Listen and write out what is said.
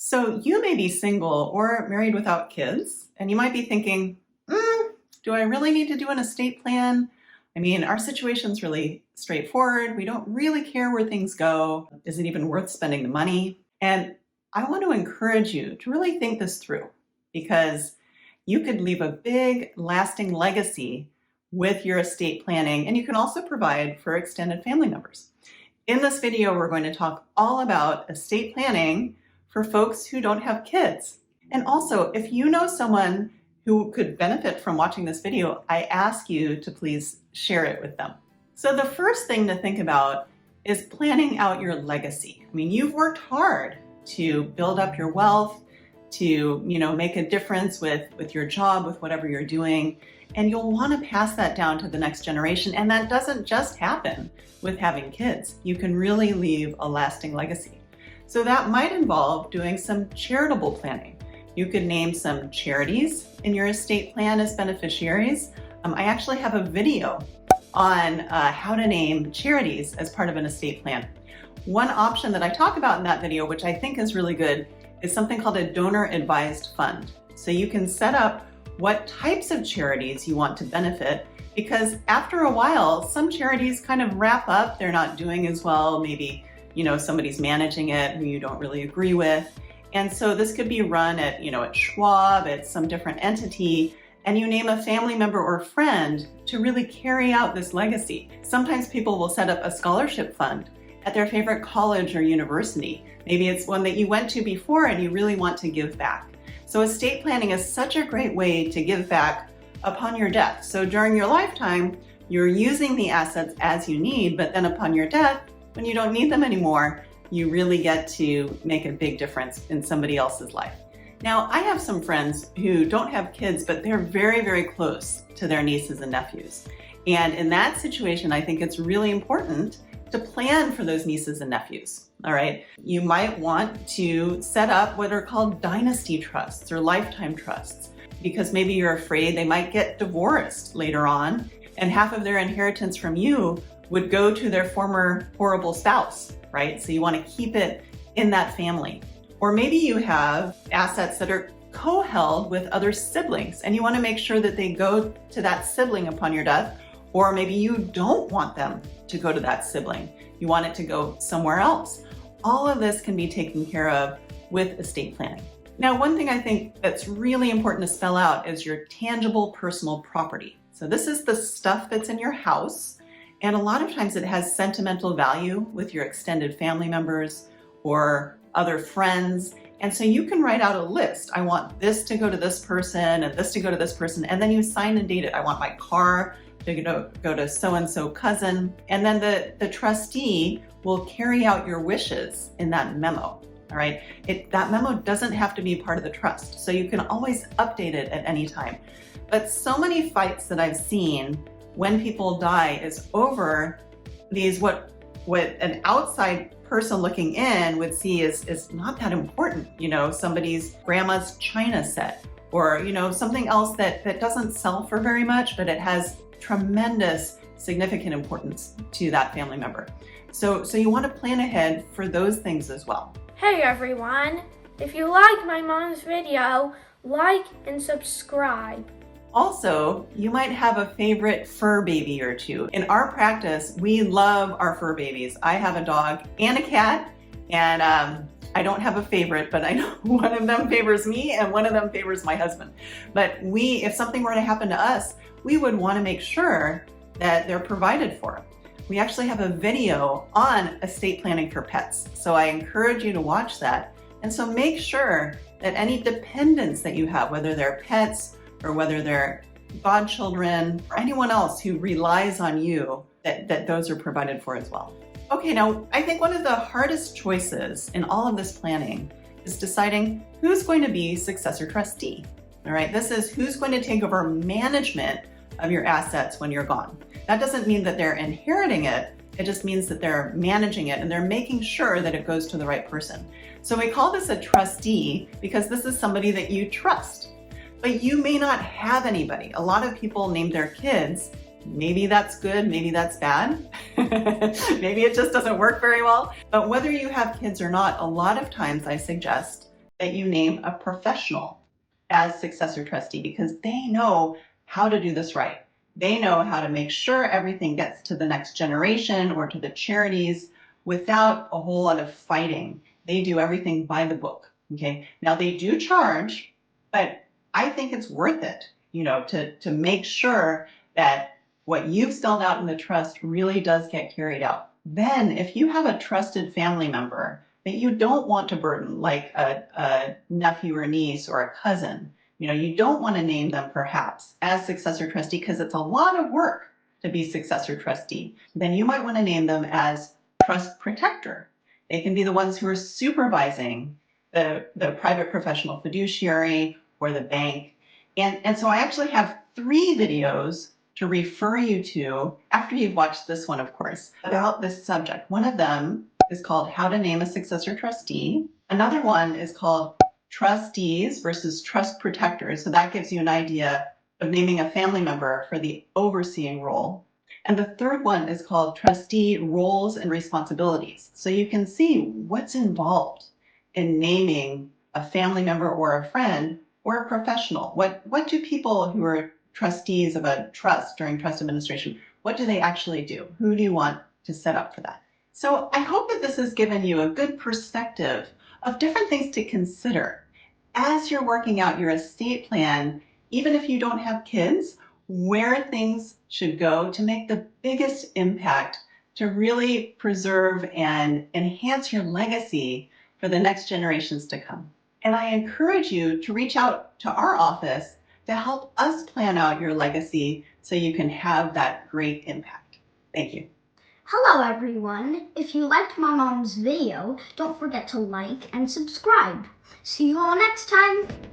So you may be single or married without kids, and you might be thinking, do I really need to do an estate plan? I mean, our situation's really straightforward. We don't really care where things go. Is it even worth spending the money? And I want to encourage you to really think this through because you could leave a big, lasting legacy with your estate planning, and you can also provide for extended family members. In this video, we're going to talk all about estate planning for folks who don't have kids. And also, if you know someone who could benefit from watching this video, I ask you to please share it with them. So the first thing to think about is planning out your legacy. I mean, you've worked hard to build up your wealth, to make a difference with your job, with whatever you're doing, and you'll want to pass that down to the next generation. And that doesn't just happen with having kids. You can really leave a lasting legacy. So that might involve doing some charitable planning. You could name some charities in your estate plan as beneficiaries. I actually have a video on how to name charities as part of an estate plan. One option that I talk about in that video, which I think is really good, is something called a donor advised fund. So you can set up what types of charities you want to benefit, because after a while, some charities kind of wrap up. They're not doing as well. Maybe somebody's managing it who you don't really agree with. And so this could be run at Schwab, at some different entity, and you name a family member or friend to really carry out this legacy. Sometimes people will set up a scholarship fund at their favorite college or university. Maybe it's one that you went to before and you really want to give back. So estate planning is such a great way to give back upon your death. So during your lifetime, you're using the assets as you need, but then upon your death, when you don't need them anymore, you really get to make a big difference in somebody else's life. Now, I have some friends who don't have kids, but they're very, very close to their nieces and nephews. And in that situation, I think it's really important to plan for those nieces and nephews. All right. You might want to set up what are called Dynasty trusts or lifetime trusts, because maybe you're afraid they might get divorced later on, and half of their inheritance from you would go to their former horrible spouse, right? So you want to keep it in that family. Or maybe you have assets that are co-held with other siblings, and you want to make sure that they go to that sibling upon your death. Or maybe you don't want them to go to that sibling. You want it to go somewhere else. All of this can be taken care of with estate planning. Now, one thing I think that's really important to spell out is your tangible personal property. So this is the stuff that's in your house. And a lot of times it has sentimental value with your extended family members or other friends. And so you can write out a list. I want this to go to this person and this to go to this person. And then you sign and date it. I want my car to go to so-and-so cousin. And then the trustee will carry out your wishes in that memo. All right. That memo doesn't have to be part of the trust. So you can always update it at any time. But so many fights that I've seen when people die is over these what an outside person looking in would see is not that important. Somebody's grandma's china set, or something else that doesn't sell for very much, but it has tremendous significant importance to that family member. So you want to plan ahead for those things as well. Hey everyone, if you like my mom's video, like and subscribe. Also, you might have a favorite fur baby or two. In our practice, we love our fur babies. I have a dog and a cat, and I don't have a favorite, but I know one of them favors me and one of them favors my husband. But if something were to happen to us, we would want to make sure that they're provided for. We actually have a video on estate planning for pets. So I encourage you to watch that. And so make sure that any dependents that you have, whether they're pets or whether they're godchildren or anyone else who relies on you, that those are provided for as well. Okay, now I think one of the hardest choices in all of this planning is deciding who's going to be successor trustee. All right, this is who's going to take over management of your assets when you're gone. That doesn't mean that they're inheriting it. It just means that they're managing it and they're making sure that it goes to the right person. So we call this a trustee because this is somebody that you trust. But you may not have anybody. A lot of people name their kids. Maybe that's good, maybe that's bad. Maybe it just doesn't work very well. But whether you have kids or not, a lot of times I suggest that you name a professional as successor trustee, because they know how to do this right. They know how to make sure everything gets to the next generation or to the charities without a whole lot of fighting. They do everything by the book. Okay. Now they do charge, but I think it's worth it, to make sure that what you've spelled out in the trust really does get carried out. Then, if you have a trusted family member that you don't want to burden, like a nephew or niece or a cousin, you don't want to name them perhaps as successor trustee because it's a lot of work to be successor trustee. Then you might want to name them as trust protector. They can be the ones who are supervising the private professional fiduciary or the bank. And so I actually have 3 videos to refer you to after you've watched this one, of course, about this subject. One of them is called How to Name a Successor Trustee. Another one is called Trustees versus Trust Protectors. So that gives you an idea of naming a family member for the overseeing role. And the third one is called Trustee Roles and Responsibilities. So you can see what's involved in naming a family member or a friend or a professional. What do people who are trustees of a trust during trust administration, what do they actually do? Who do you want to set up for that? So I hope that this has given you a good perspective of different things to consider as you're working out your estate plan, even if you don't have kids, where things should go to make the biggest impact to really preserve and enhance your legacy for the next generations to come. And I encourage you to reach out to our office to help us plan out your legacy so you can have that great impact. Thank you. Hello everyone! If you liked my mom's video, don't forget to like and subscribe. See you all next time!